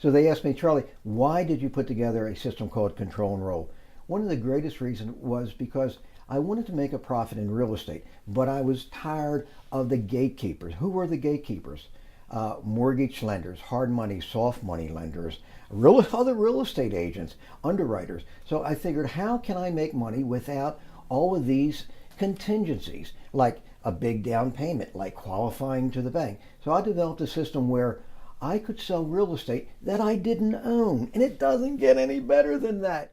So they asked me, Charlie, why did you put together a system called Control and Roll? One of the greatest reasons was because I wanted to make a profit in real estate, but I was tired of the gatekeepers. Who were the gatekeepers? Mortgage lenders, hard money, soft money lenders, other real estate agents, underwriters. So I figured, how can I make money without all of these contingencies, like a big down payment, like qualifying to the bank? So I developed a system where I could sell real estate that I didn't own, and it doesn't get any better than that.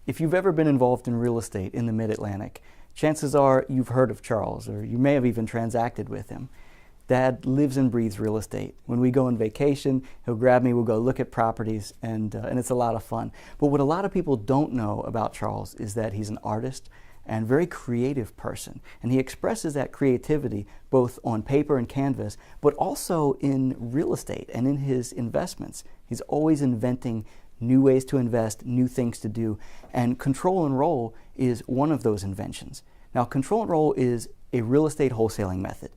If you've ever been involved in real estate in the Mid-Atlantic, chances are you've heard of Charles, or you may have even transacted with him. Dad lives and breathes real estate. When we go on vacation, he'll grab me, we'll go look at properties, and it's a lot of fun. But what a lot of people don't know about Charles is that he's an artist and very creative person. And he expresses that creativity both on paper and canvas, but also in real estate and in his investments. He's always inventing new ways to invest, new things to do, and Control and Roll is one of those inventions. Now, Control and Roll is a real estate wholesaling method.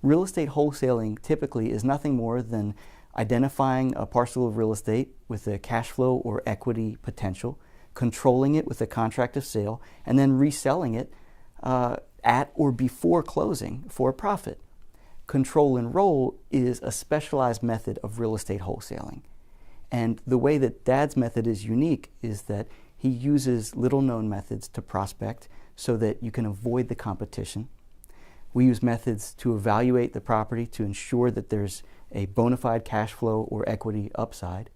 Real estate wholesaling typically is nothing more than identifying a parcel of real estate with a cash flow or equity potential, controlling it with a contract of sale, and then reselling it at or before closing for a profit. Control and Roll is a specialized method of real estate wholesaling. And the way that Dad's method is unique is that he uses little known methods to prospect so that you can avoid the competition. We use methods to evaluate the property to ensure that there's a bona fide cash flow or equity upside.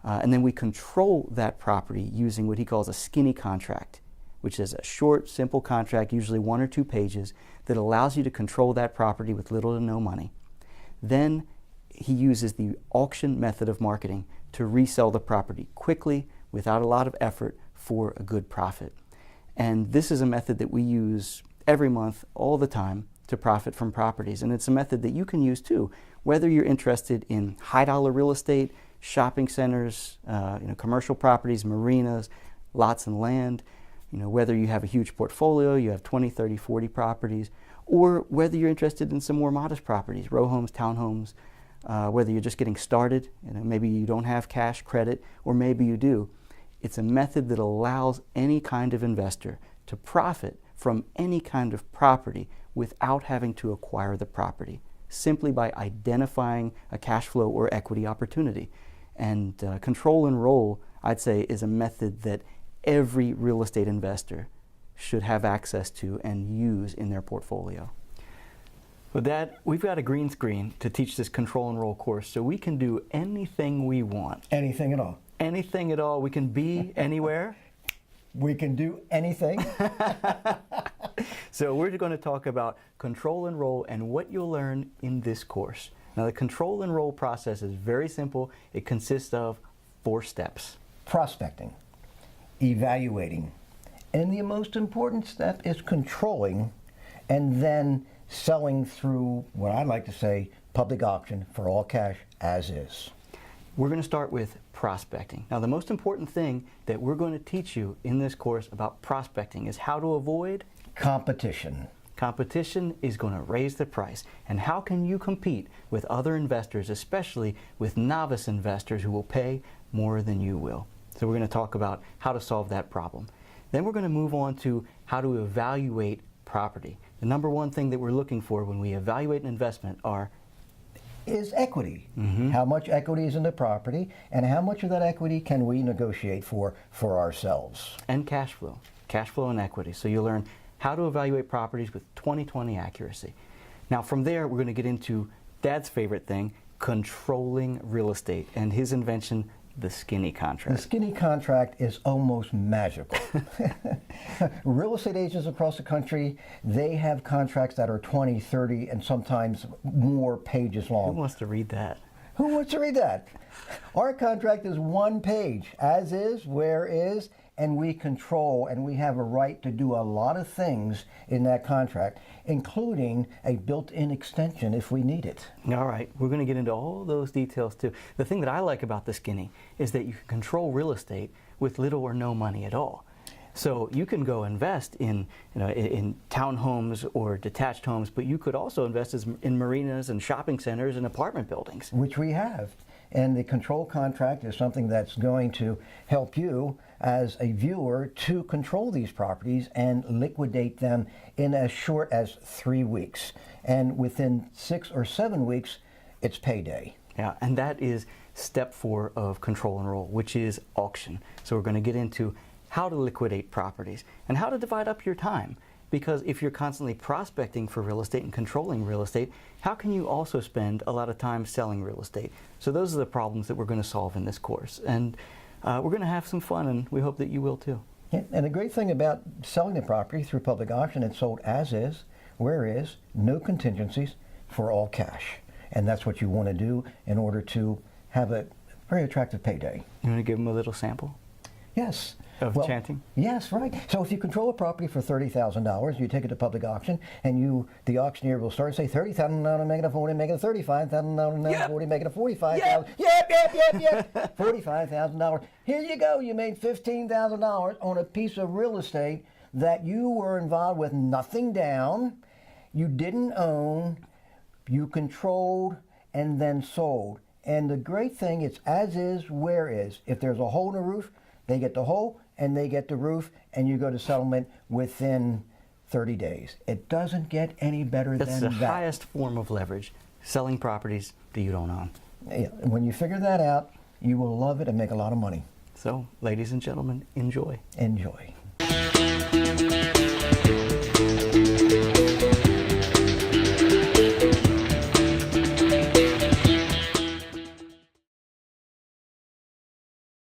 And then we control that property using what he calls a skinny contract, which is a short, simple contract, usually 1 or 2 pages, that allows you to control that property with little to no money. Then he uses the auction method of marketing to resell the property quickly, without a lot of effort, for a good profit. And this is a method that we use every month, all the time, to profit from properties. And it's a method that you can use too, whether you're interested in high dollar real estate, shopping centers, commercial properties, marinas, lots and land, whether you have a huge portfolio, you have 20, 30, 40 properties, or whether you're interested in some more modest properties, row homes, townhomes, whether you're just getting started, maybe you don't have cash credit, or maybe you do. It's a method that allows any kind of investor to profit from any kind of property without having to acquire the property, simply by identifying a cash flow or equity opportunity. And Control and Roll, I'd say, is a method that every real estate investor should have access to and use in their portfolio. With that, we've got a green screen to teach this Control and Roll course, so we can do anything we want. Anything at all. Anything at all. We can be anywhere. We can do anything. So we're going to talk about Control and Roll and what you'll learn in this course. Now, the Control and Roll process is very simple. It consists of 4 steps. Prospecting, evaluating, and the most important step is controlling, and then selling through what I like to say, public auction for all cash as is. We're going to start with prospecting. Now, the most important thing that we're going to teach you in this course about prospecting is how to avoid competition. Competition is going to raise the price. And how can you compete with other investors, especially with novice investors who will pay more than you will? So we're going to talk about how to solve that problem. Then we're going to move on to how to evaluate property. The number one thing that we're looking for when we evaluate an investment is equity. How much equity is in the property, and how much of that equity can we negotiate for ourselves? And cash flow and equity. So you'll learn how to evaluate properties with 20/20 accuracy. Now from there, we're going to get into Dad's favorite thing, controlling real estate, and his invention, the skinny contract. The skinny contract is almost magical. Real estate agents across the country, they have contracts that are 20, 30, and sometimes more pages long. Who wants to read that? Who wants to read that? Our contract is 1 page, as is, where is, and we control, and we have a right to do a lot of things in that contract, including a built-in extension if we need it. All right, we're going to get into all those details too. The thing that I like about the skinny is that you can control real estate with little or no money at all. So you can go invest in townhomes or detached homes, but you could also invest in marinas and shopping centers and apartment buildings. Which we have. And the control contract is something that's going to help you as a viewer to control these properties and liquidate them in as short as 3 weeks. And within 6 or 7 weeks, it's payday. Yeah, and that is step 4 of control and roll, which is auction. So we're going to get into how to liquidate properties and how to divide up your time. Because if you're constantly prospecting for real estate and controlling real estate, how can you also spend a lot of time selling real estate? So those are the problems that we're going to solve in this course. And we're going to have some fun, and we hope that you will too. Yeah, and the great thing about selling the property through public auction, it's sold as is, where is, no contingencies, for all cash. And that's what you want to do in order to have a very attractive payday. You want to give them a little sample Yes. of chanting? Yes, right. So if you control a property for $30,000, you take it to public auction, and the auctioneer will start and say $30,000, make it a 40, make it a $35,000, 40, make it a $45,000. Yep. $45,000. Here you go. You made $15,000 on a piece of real estate that you were involved with nothing down, you didn't own, you controlled, and then sold. And the great thing, it's as is, where is. If there's a hole in the roof, they get the hole and they get the roof, and you go to settlement within 30 days. It doesn't get any better than that. That's the highest form of leverage, selling properties that you don't own. Yeah, when you figure that out, you will love it and make a lot of money. So, ladies and gentlemen, enjoy. Enjoy.